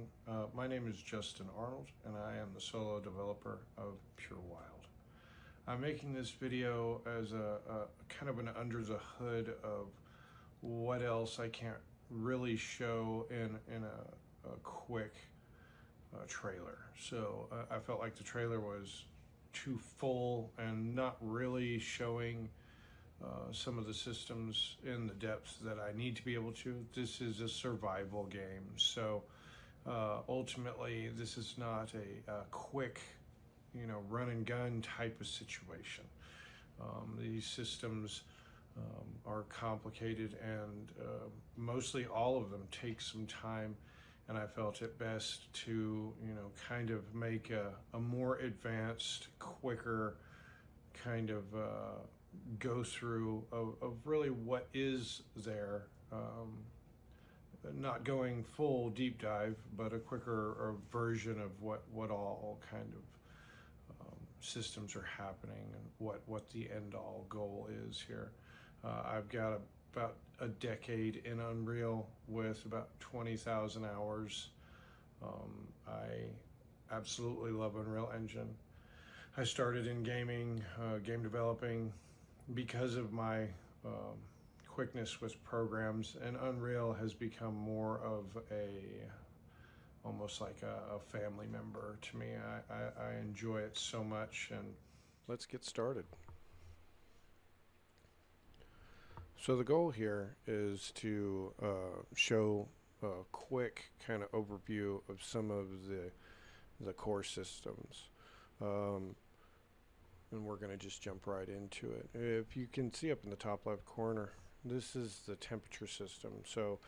watching. My name is Justin Arnold, and I am the solo developer of Pure Wild. I'm making this video as a kind of an under the hood of what else I can't really show in a quick trailer. So I felt like the trailer was too full and not really showing some of the systems in the depth that I need to be able to. This is a survival game, so ultimately this is not a quick, run and gun type of situation. These systems are complicated, and mostly all of them take some time, and I felt it best to kind of make a more advanced, quicker kind of go through of really what is there, not going full deep dive, but a quicker version of what all kind of systems are happening and what the end all goal is here. I've got about a decade in Unreal with about 20,000 hours. I absolutely love Unreal Engine. I started in gaming, game developing, because of my quickness with programs, and Unreal has become more of almost like a family member to me. I enjoy it so much, and let's get started. So the goal here is to show a quick kind of overview of some of the core systems. And we're going to just jump right into it. If you can see up in the top left corner, this is the temperature system. So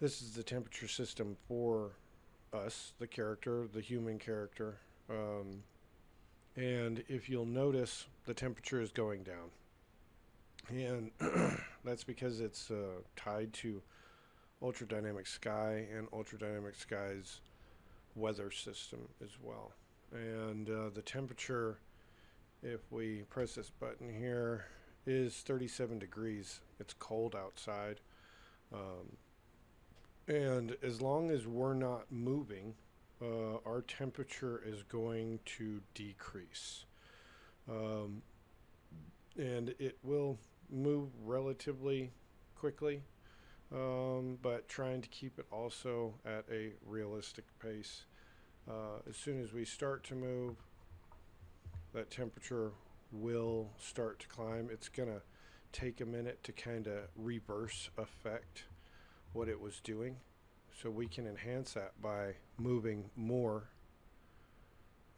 this is the temperature system for us, the character, the human character. And if you'll notice, the temperature is going down. And that's because it's tied to Ultra Dynamic Sky and Ultra Dynamic Sky's weather system as well. And the temperature, if we press this button here, is 37 degrees. It's cold outside. And as long as we're not moving, our temperature is going to decrease. And it will move relatively quickly, but trying to keep it also at a realistic pace. As soon as we start to move, that temperature will start to climb. It's gonna take a minute to kind of reverse effect what it was doing, so we can enhance that by moving more.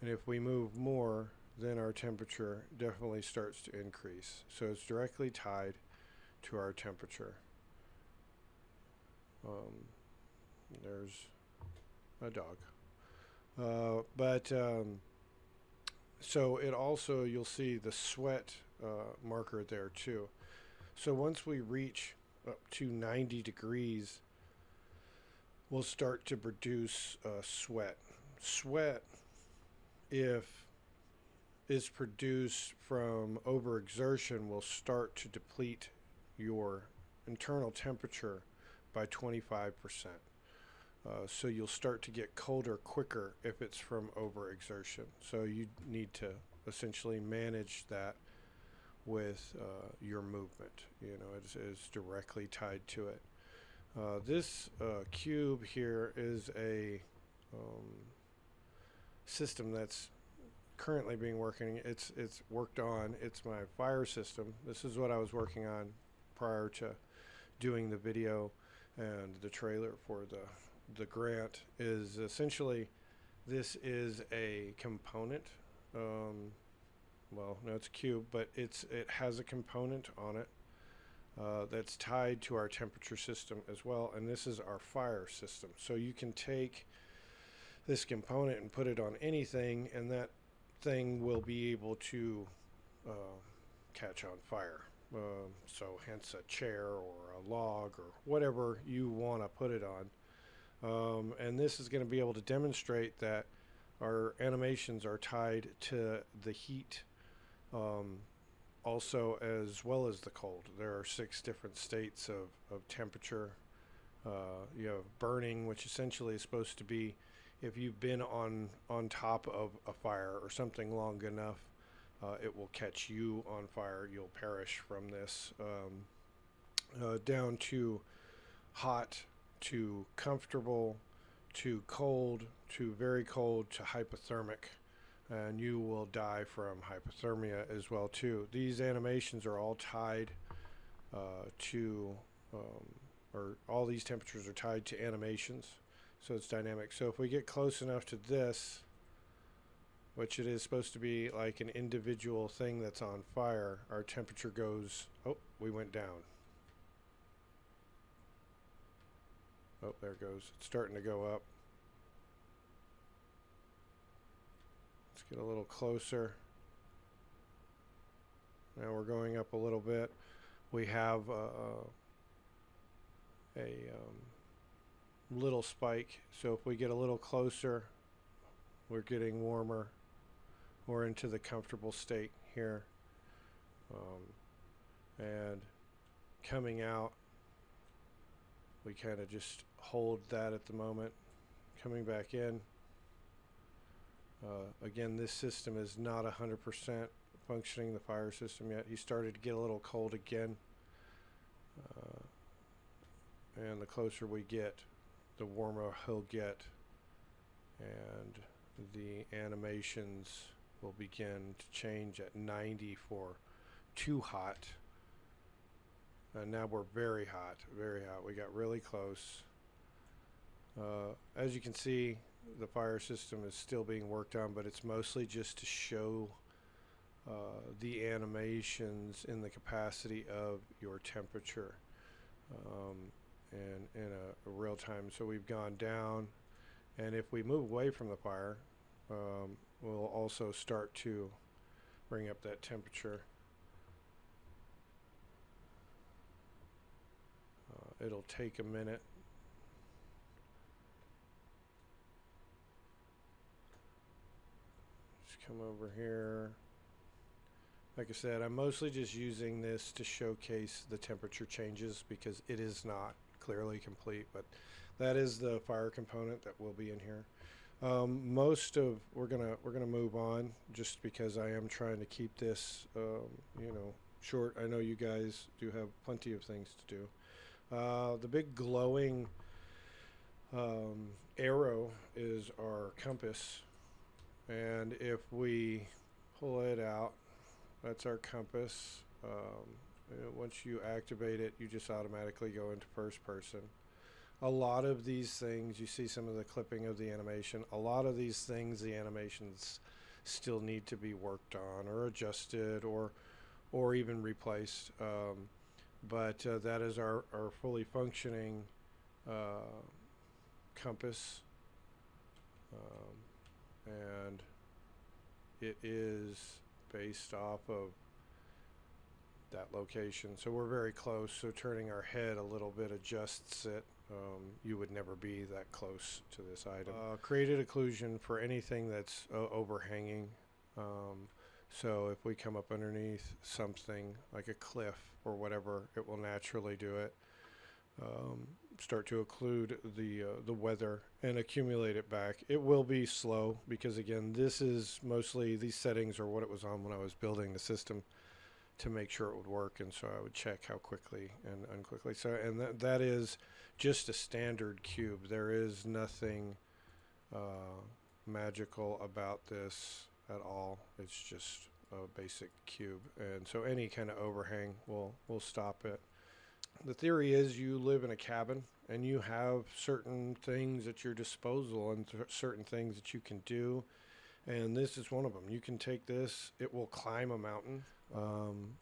And if we move more, then our temperature definitely starts to increase. So it's directly tied to our temperature. There's a dog. So it also, you'll see the sweat marker there too. So once we reach up to 90 degrees, we'll start to produce sweat. Sweat, if is produced from overexertion, will start to deplete your internal temperature by 25%. So you'll start to get colder quicker if it's from overexertion. So you need to essentially manage that with your movement. It is directly tied to it. This cube here is a system that's currently being working. It's worked on. It's my fire system. This is what I was working on prior to doing the video and the trailer for the grant. Is essentially, this is a component. Well, no, it's a cube, but it has a component on it that's tied to our temperature system as well, and this is our fire system. So you can take this component and put it on anything, and that thing will be able to catch on fire. So hence a chair or a log or whatever you want to put it on. And this is going to be able to demonstrate that our animations are tied to the heat, also, as well as the cold. There are 6 different states of temperature You have burning, which essentially is supposed to be if you've been on top of a fire or something long enough, it will catch you on fire. You'll perish from this. Down to hot, to comfortable, to cold, to very cold, to hypothermic, and you will die from hypothermia as well too. These animations are all tied to or all these temperatures are tied to animations, so it's dynamic. So if we get close enough to this, which it is supposed to be like an individual thing that's on fire, our temperature goes, oh, we went down. Oh, there it goes. It's starting to go up. Let's get a little closer. Now we're going up a little bit. We have a little spike. So if we get a little closer, we're getting warmer. We're into the comfortable state here. And coming out, we kind of just hold that at the moment. Coming back in. Again, this system is not 100% functioning, the fire system, yet. He started to get a little cold again. And the closer we get, the warmer he'll get. And the animations will begin to change at 90 for too hot. And now we're very hot, very hot. We got really close. As you can see, the fire system is still being worked on, but it's mostly just to show the animations in the capacity of your temperature and in a real time. So we've gone down, and if we move away from the fire, we'll also start to bring up that temperature. It'll take a minute. Just come over here. Like I said, I'm mostly just using this to showcase the temperature changes because it is not clearly complete, but that is the fire component that will be in here. We're gonna move on just because I am trying to keep this short. I know you guys do have plenty of things to do. The big glowing arrow is our compass, and if we pull it out, that's our compass. Once you activate it, you just automatically go into first person. A lot of these things, you see some of the clipping of the animation, a lot of these things, the animations still need to be worked on or adjusted or even replaced. But that is our fully functioning compass, and it is based off of that location. So we're very close, so turning our head a little bit adjusts it. You would never be that close to this item. Created occlusion for anything that's overhanging. So if we come up underneath something like a cliff or whatever, it will naturally do it. Start to occlude the weather and accumulate it back. It will be slow because, again, this is mostly, these settings are what it was on when I was building the system to make sure it would work, and so I would check how quickly and unquickly. So, and that is just a standard cube. There is nothing magical about this at all. It's just a basic cube, and so any kind of overhang will stop it. The theory is you live in a cabin and you have certain things at your disposal and certain things that you can do, and this is one of them. You can take this, it will climb a mountain.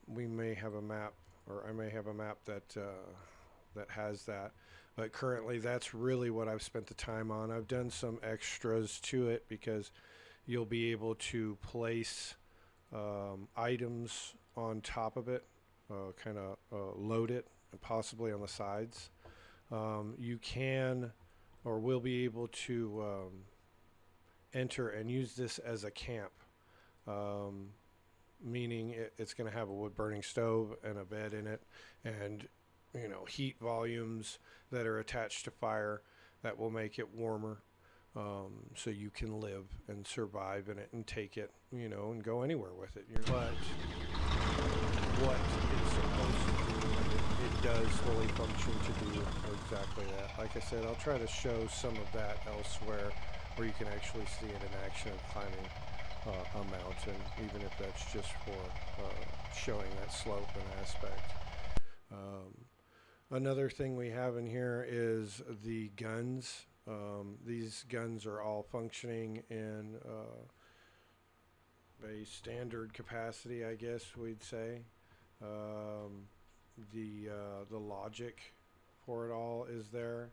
We may have a map, or I may have a map that that has that, but currently that's really what I've spent the time on. I've done some extras to it because you'll be able to place items on top of it, kind of load it, and possibly on the sides. You can or will be able to enter and use this as a camp, meaning it's going to have a wood burning stove and a bed in it, and heat volumes that are attached to fire that will make it warmer, so you can live and survive in it and take it, and go anywhere with it. But what it's supposed to do, it does fully function to do exactly that. Like I said, I'll try to show some of that elsewhere where you can actually see it in action of climbing a mountain, even if that's just for showing that slope and aspect. Another thing we have in here is the guns. These guns are all functioning in a standard capacity, I guess we'd say. The logic for it all is there.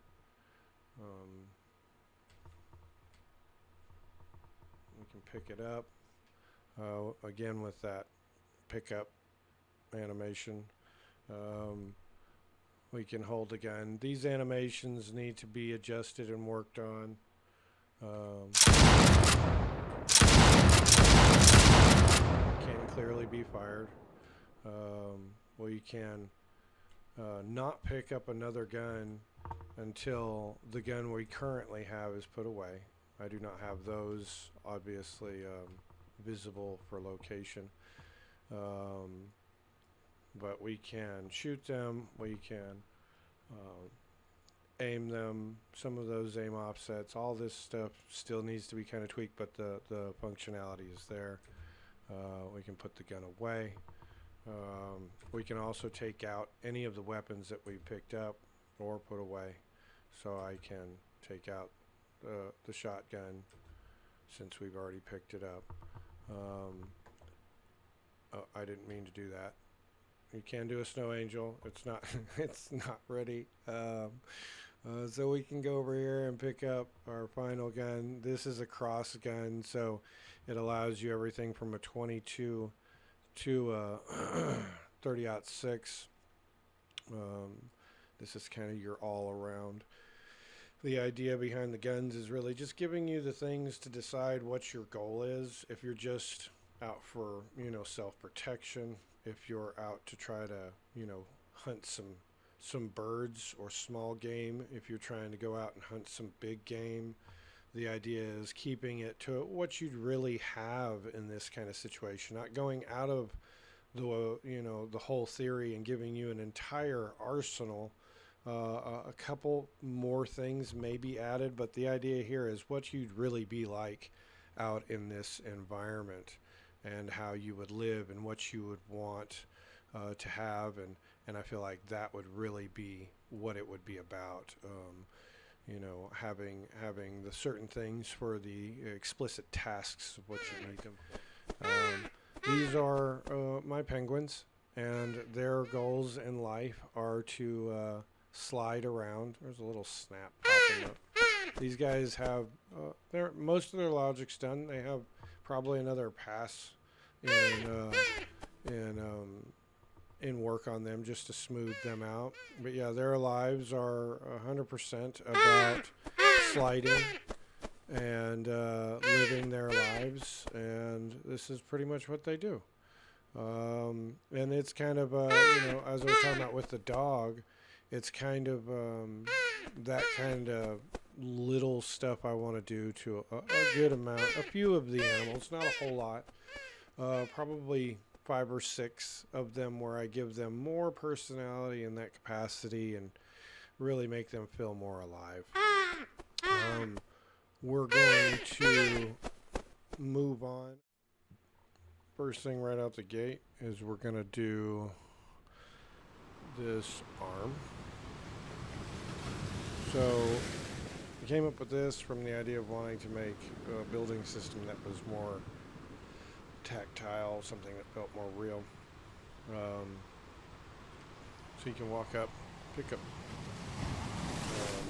We can pick it up again with that pickup animation. We can hold the gun. These animations need to be adjusted and worked on. Can clearly be fired. We can not pick up another gun until the gun we currently have is put away. I do not have those obviously visible for location. But we can shoot them, we can aim them, some of those aim offsets, all this stuff still needs to be kind of tweaked, but the functionality is there. We can put the gun away. We can also take out any of the weapons that we picked up or put away. So I can take out the shotgun since we've already picked it up. Oh, I didn't mean to do that. You can do a snow angel. It's not it's not ready. So we can go over here and pick up our final gun. This is a cross gun, so it allows you everything from a 22 to a 30-06. This is kind of your all around. The idea behind the guns is really just giving you the things to decide what your goal is. If you're just out for, self-protection, if you're out to try to, hunt some birds or small game, if you're trying to go out and hunt some big game, the idea is keeping it to what you'd really have in this kind of situation, not going out of the whole theory and giving you an entire arsenal. A couple more things may be added, but the idea here is what you'd really be like out in this environment and how you would live and what you would want to have, and I feel like that would really be what it would be about. Having the certain things for the explicit tasks of what you need them. These are my penguins, and their goals in life are to slide around. There's a little snap popping up. These guys have most of their logic's done. They have probably another pass in work on them just to smooth them out. But yeah, their lives are 100% about sliding and living their lives, and this is pretty much what they do. And it's kind of as I was talking about with the dog, it's kind of that kind of little stuff I want to do to a good amount, a few of the animals, not a whole lot, probably 5 or 6 of them, where I give them more personality in that capacity and really make them feel more alive. We're going to move on. First thing right out the gate is we're going to do this arm. So I came up with this from the idea of wanting to make a building system that was more tactile, something that felt more real. So you can walk up, pick up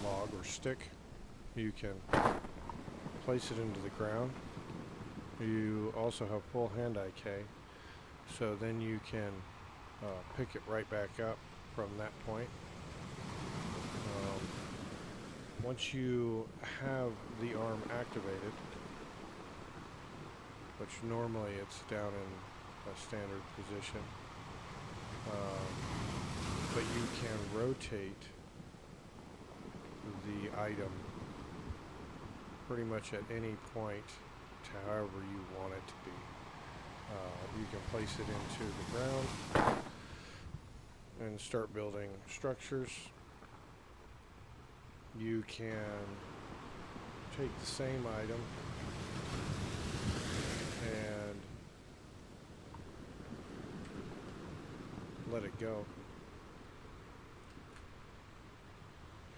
a log or stick. You can place it into the ground. You also have full hand-eye K, so then you can pick it right back up from that point. Once you have the arm activated, which normally it's down in a standard position, but you can rotate the item pretty much at any point to however you want it to be. You can place it into the ground and start building structures. You can take the same item and let it go,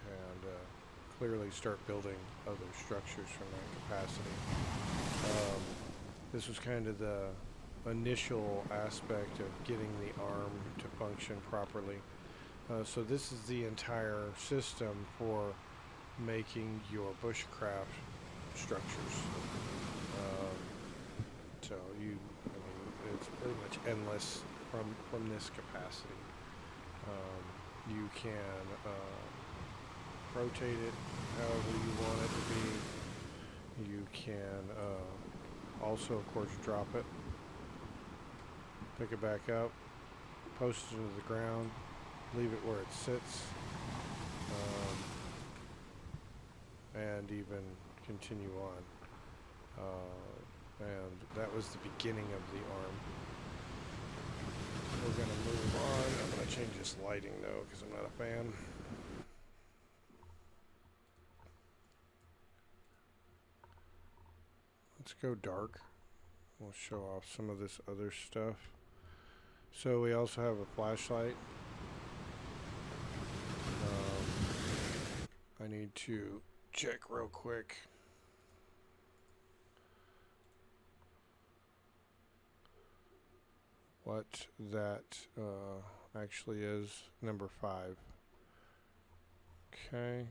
and clearly start building other structures from that capacity. This was kind of the initial aspect of getting the arm to function properly. So this is the entire system for making your bushcraft structures. So it's pretty much endless from this capacity. You can rotate it however you want it to be. You can also, of course, drop it, pick it back up, post it to the ground, leave it where it sits, and even continue on. And that was the beginning of the arm. We're going to move on. I'm going to change this lighting though, because I'm not a fan. Let's go dark. We'll show off some of this other stuff. So we also have a flashlight. I need to check real quick. What that actually is. Number 5. Okay.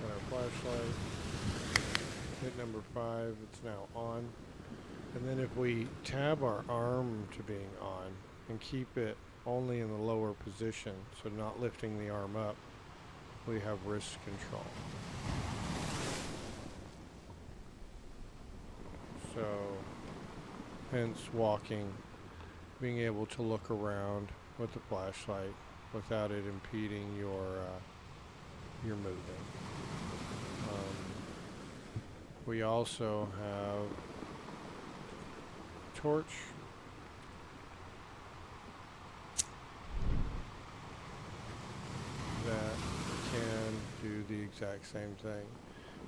Got our flashlight. Hit number 5. It's now on. And then if we tab our arm to being on and keep it only in the lower position, so not lifting the arm up, we have wrist control. So, hence walking, being able to look around with the flashlight without it impeding your movement. We also have a torch. That can do the exact same thing.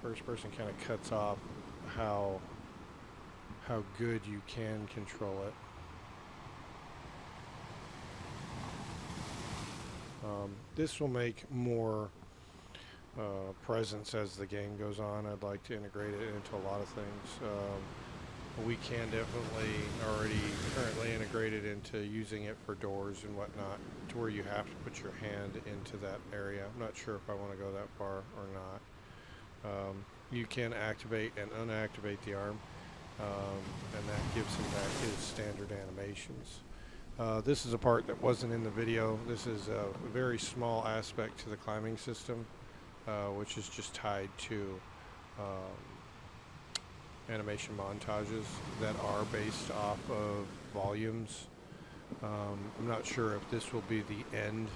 First person kind of cuts off how good you can control it. This will make more presence as the game goes on. I'd like to integrate it into a lot of things. We can definitely already currently integrate it into using it for doors and whatnot, to where you have to put your hand into that area. I'm not sure if I want to go that far or not. You can activate and unactivate the arm, and that gives him back his standard animations. This is a part that wasn't in the video. This is a very small aspect to the climbing system, which is just tied to animation montages that are based off of volumes. I'm not sure if this will be the end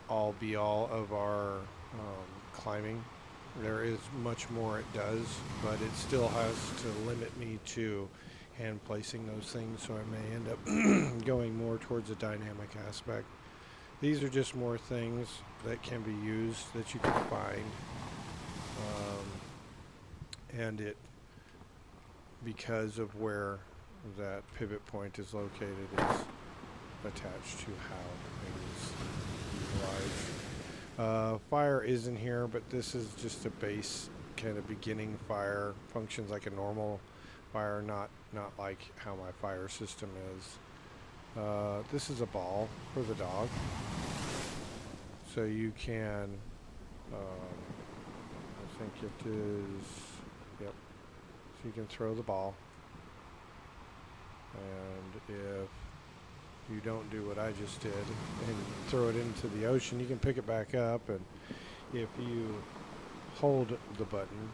all be all of our climbing. There is much more it does, but it still has to limit me to hand placing those things, so I may end up going more towards a dynamic aspect. These are just more things that can be used that you can find, and it, because of where that pivot point is located, is attached to how it is utilized. Fire isn't here, but this is just a base kind of beginning fire. Functions like a normal fire, not like how my fire system is. This is a ball for the dog, so you can I think it is, yep, so you can throw the ball, and if you don't do what I just did and throw it into the ocean, you can pick it back up, and if you hold the button,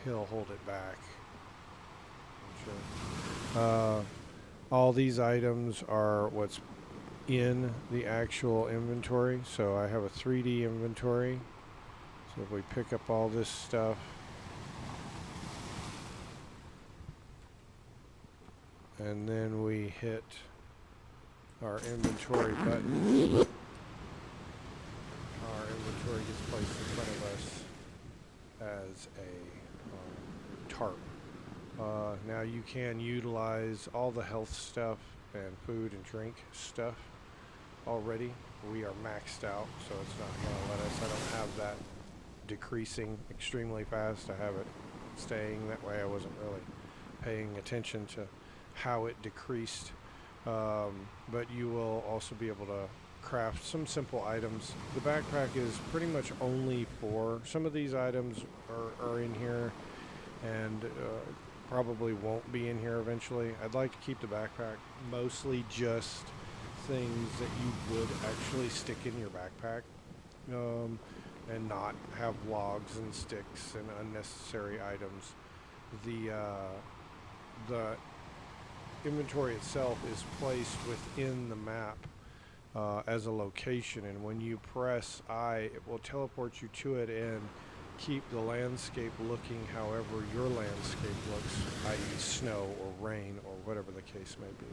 he'll hold it back All these items are what's in the actual inventory. So I have a 3D inventory. So if we pick up all this stuff, and then we hit our inventory button, our inventory gets placed in front of us as a tarp. Now you can utilize all the health stuff and food and drink stuff already. We are maxed out, so it's not going to let us. I don't have that decreasing extremely fast. I have it staying that way. I wasn't really paying attention to how it decreased. But you will also be able to craft some simple items. The backpack is pretty much only for some of these items are in here, and probably won't be in here eventually. I'd like to keep the backpack mostly just things that you would actually stick in your backpack, and not have logs and sticks and unnecessary items. The inventory itself is placed within the map as a location, and when you press I, it will teleport you to it and keep the landscape looking however your landscape looks, i.e. snow or rain or whatever the case may be.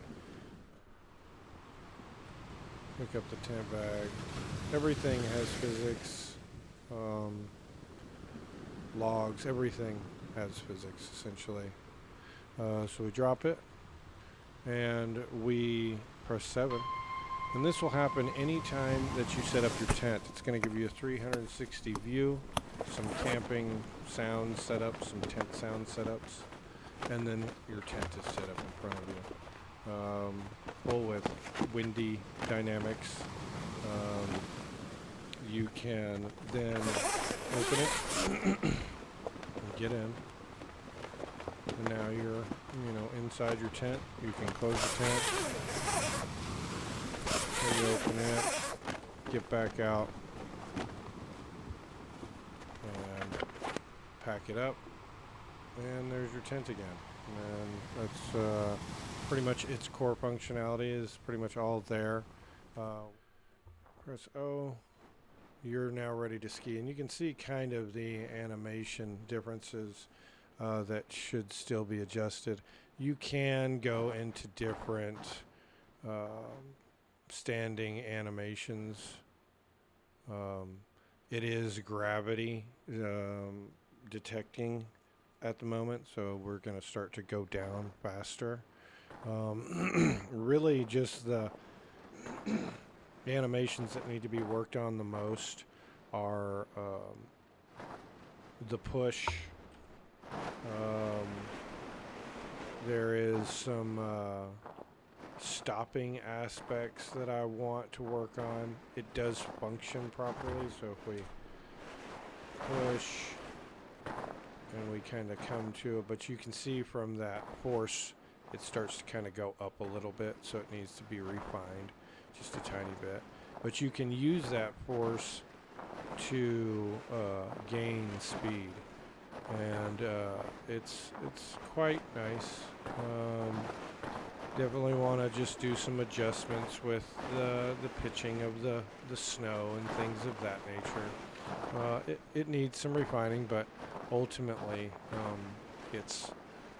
Pick up the tent bag. Everything has physics, logs, everything has physics essentially. So we drop it and we press 7. And this will happen anytime that you set up your tent. It's going to give you a 360 view, some camping sound setups, some tent sound setups, and then your tent is set up in front of you. Full with windy dynamics. You can then open it and get in. And now you're, inside your tent. You can close the tent. You open it, get back out, and pack it up, and there's your tent again. And that's pretty much its core functionality is pretty much all there. Press O, you're now ready to ski, and you can see kind of the animation differences that should still be adjusted. You can go into different standing animations. It is gravity detecting at the moment, so we're going to start to go down faster. Really just the animations that need to be worked on the most are the push. There is some stopping aspects that I want to work on. It does function properly, so if we push and we kind of come to it, but you can see from that force it starts to kind of go up a little bit, so it needs to be refined just a tiny bit. But you can use that force to gain speed, and it's quite nice. Definitely want to just do some adjustments with the pitching of the snow and things of that nature. It needs some refining, but ultimately its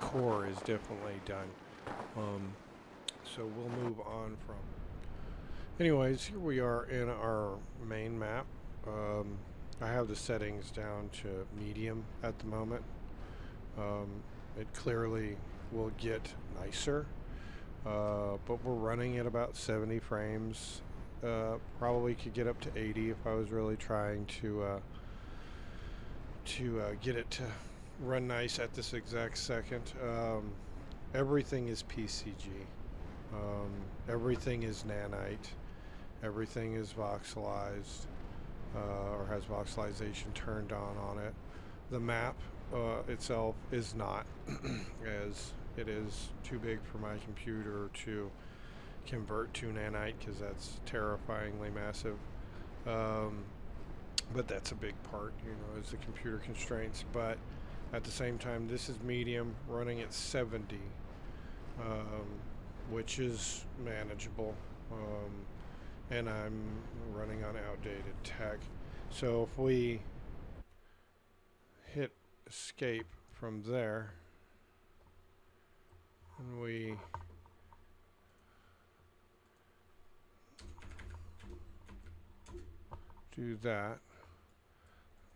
core is definitely done. So we'll move on from. Anyways, here we are in our main map. I have the settings down to medium at the moment. It clearly will get nicer. But we're running at about 70 frames. Probably could get up to 80 if I was really trying to get it to run nice at this exact second. Everything is PCG. Everything is nanite. Everything is voxelized, or has voxelization turned on it. The map itself is not, as it is too big for my computer to convert to nanite, because that's terrifyingly massive. But that's a big part, is the computer constraints. But At the same time, this is medium, running at 70, which is manageable. And I'm running on outdated tech. So if we hit escape from there, and we do that,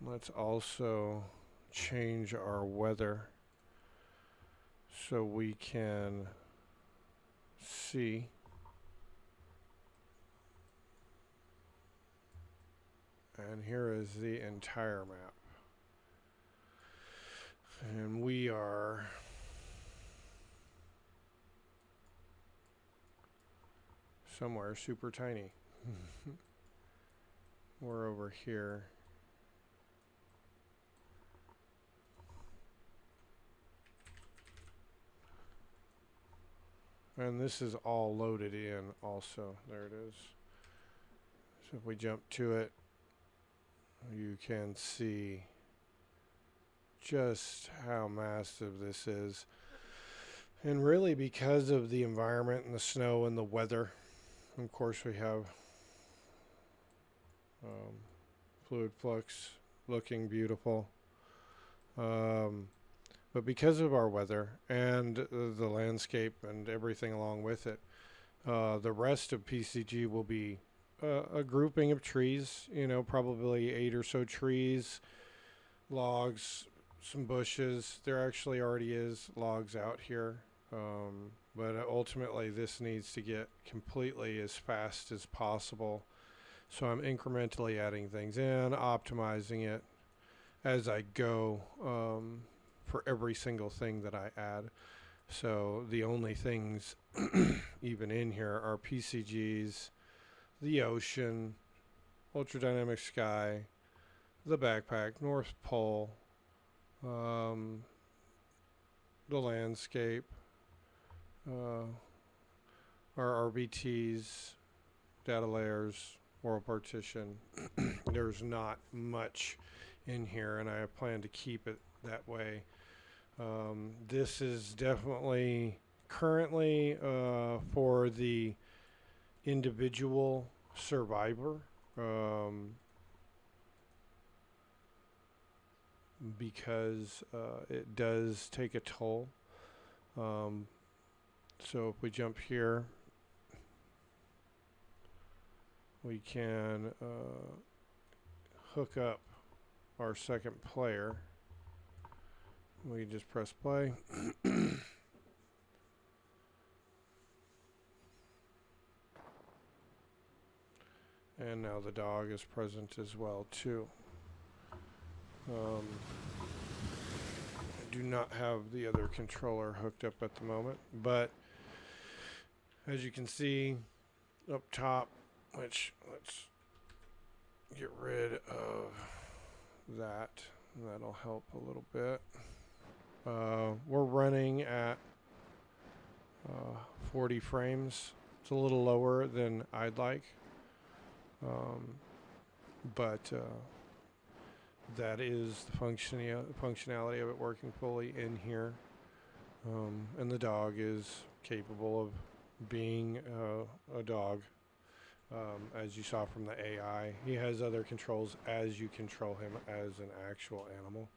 let's also change our weather so we can see. And here is the entire map. And we are somewhere super tiny. We're over here. And this is all loaded in also. There it is. So if we jump to it, you can see just how massive this is. And really because of the environment and the snow and the weather, of course we have fluid flux looking beautiful. But because of our weather and the landscape and everything along with it, the rest of PCG will be a grouping of trees, you know, probably 8 or so trees, logs, some bushes. There actually already is logs out here. But ultimately this needs to get completely as fast as possible. So I'm incrementally adding things in, optimizing it as I go, for every single thing that I add. So the only things even in here are PCGs, the ocean, ultradynamic sky, the backpack, North Pole, the landscape, our RBTs, data layers, world partition. There's not much in here, and I plan to keep it that way. This is definitely currently for the individual survivor, because it does take a toll. So if we jump here, we can hook up our second player. We just press play. And now the dog is present as well too. I do not have the other controller hooked up at the moment, but as you can see up top, which let's get rid of that. That'll help a little bit. We're running at 40 frames. It's a little lower than I'd like, but that is the functionality of it working fully in here. And the dog is capable of being a dog, as you saw from the AI. He has other controls as you control him as an actual animal,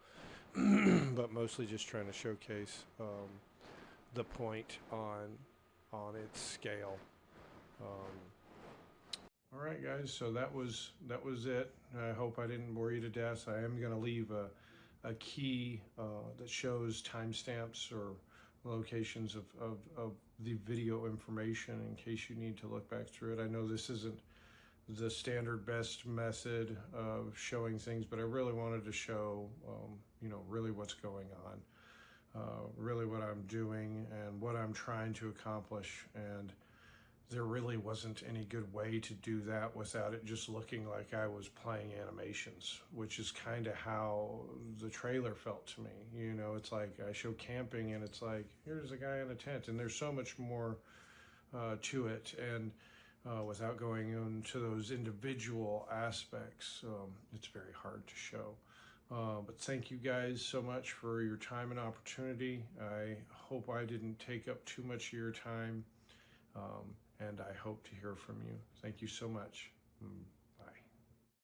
but mostly just trying to showcase the point on its scale. All right, guys, so that was it. I hope I didn't bore you to death. I am going to leave a key that shows timestamps or locations of the video information in case you need to look back through it. I know this isn't the standard best method of showing things, but I really wanted to show, you know, really what's going on, really what I'm doing and what I'm trying to accomplish. And there really wasn't any good way to do that without it just looking like I was playing animations, which is kind of how the trailer felt to me. You know, it's like I show camping and it's like, here's a guy in a tent, and there's so much more to it. And without going into those individual aspects, it's very hard to show. But thank you guys so much for your time and opportunity. I hope I didn't take up too much of your time, and I hope to hear from you. Thank you so much.